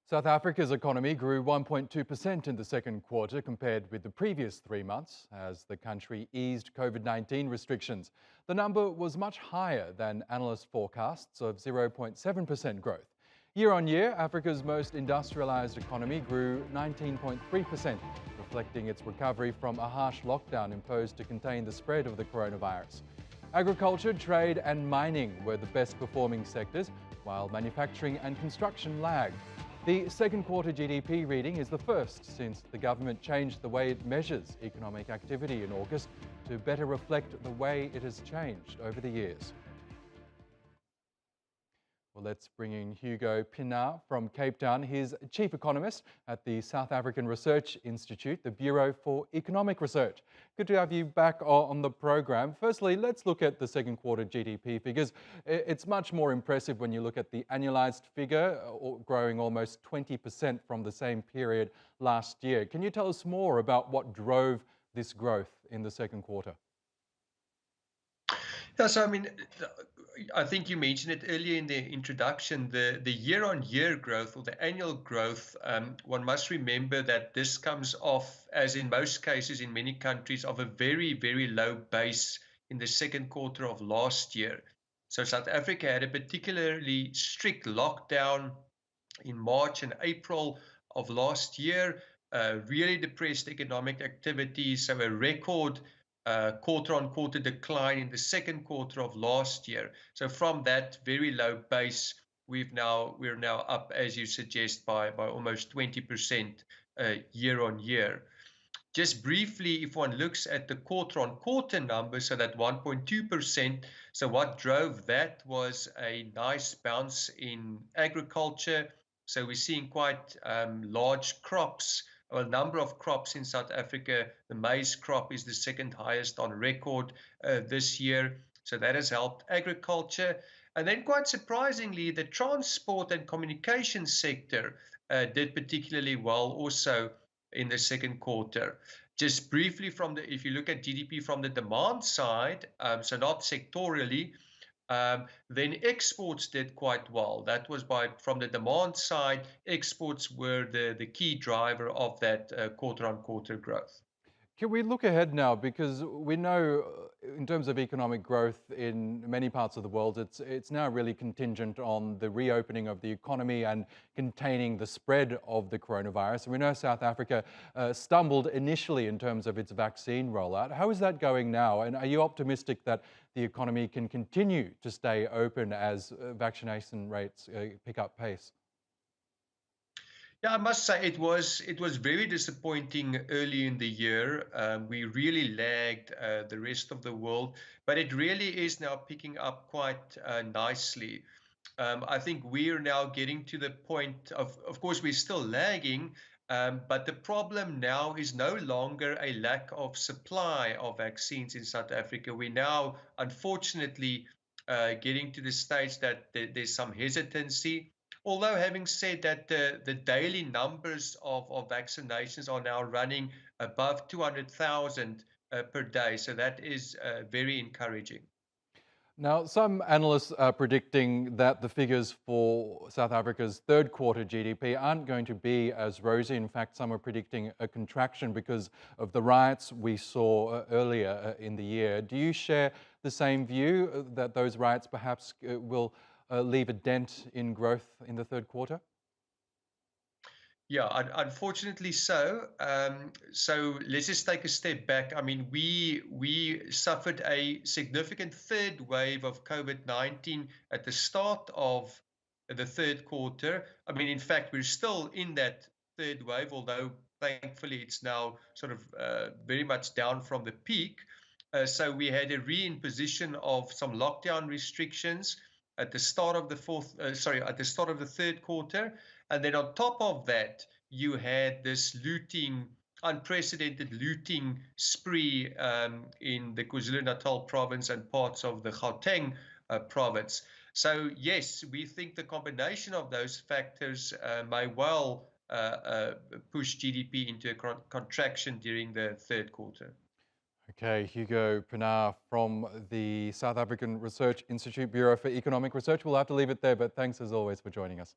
South Africa's economy grew 1.2% in the second quarter compared with the previous 3 months as the country eased COVID-19 restrictions. The number was much higher than analyst forecasts of 0.7% growth. Year on year, Africa's most industrialized economy grew 19.3%, reflecting its recovery from a harsh lockdown imposed to contain the spread of the coronavirus. Agriculture, trade and mining were the best performing sectors, while manufacturing and construction lagged. The second quarter GDP reading is the first since the government changed the way it measures economic activity in August to better reflect the way it has changed over the years. Well, let's bring in Hugo Pinaar from Cape Town. He's Chief Economist at the South African Research Institute, the Bureau for Economic Research. Good to have you back on the program. Firstly, let's look at the second quarter GDP figures. It's much more impressive when you look at the annualized figure, growing almost 20% from the same period last year. Can you tell us more about what drove this growth in the second quarter? Yeah, so I mean, I think you mentioned it earlier in the introduction, the year-on-year growth or the annual growth. One must remember that this comes off, as in most cases in many countries, of a very, very low base in the second quarter of last year. So South Africa had a particularly strict lockdown in March and April of last year, really depressed economic activity, so a record quarter-on-quarter decline in the second quarter of last year. So from that very low base, we're now up, as you suggest, by almost 20% year on year. Just briefly, if one looks at the quarter-on-quarter numbers, so that 1.2%, so what drove that was a nice bounce in agriculture. So we're seeing quite large crops, or a number of crops in South Africa. The maize crop is the second highest on record this year. So that has helped agriculture. And then quite surprisingly, the transport and communication sector did particularly well also in the second quarter. Just briefly, if you look at GDP from the demand side, so not sectorially, then exports did quite well. That was from the demand side, exports were the key driver of that quarter-on-quarter growth. Can we look ahead now? Because we know in terms of economic growth in many parts of the world, it's now really contingent on the reopening of the economy and containing the spread of the coronavirus. And we know South Africa stumbled initially in terms of its vaccine rollout. How is that going now? And are you optimistic that the economy can continue to stay open as vaccination rates pick up pace? Yeah, I must say it was very disappointing early in the year. We really lagged the rest of the world, but it really is now picking up quite nicely. I think we are now getting to the point of course, we're still lagging, but the problem now is no longer a lack of supply of vaccines in South Africa. We're now, unfortunately, getting to the stage that there's some hesitancy. Although having said that, the daily numbers of vaccinations are now running above 200,000 per day. So that is very encouraging. Now, some analysts are predicting that the figures for South Africa's third quarter GDP aren't going to be as rosy. In fact, some are predicting a contraction because of the riots we saw earlier in the year. Do you share the same view that those riots perhaps will leave a dent in growth in the third quarter? Yeah, unfortunately so. So let's just take a step back. I mean, we suffered a significant third wave of COVID-19 at the start of the third quarter. I mean, in fact, we're still in that third wave, although thankfully it's now sort of very much down from the peak. So we had a reimposition of some lockdown restrictions at the start of at the start of the third quarter. And then on top of that, you had this unprecedented looting spree in the KwaZulu-Natal province and parts of the Gauteng province. So yes, we think the combination of those factors may well push GDP into a contraction during the third quarter. Okay, Hugo Pinaar from the South African Research Institute Bureau for Economic Research. We'll have to leave it there, but thanks as always for joining us.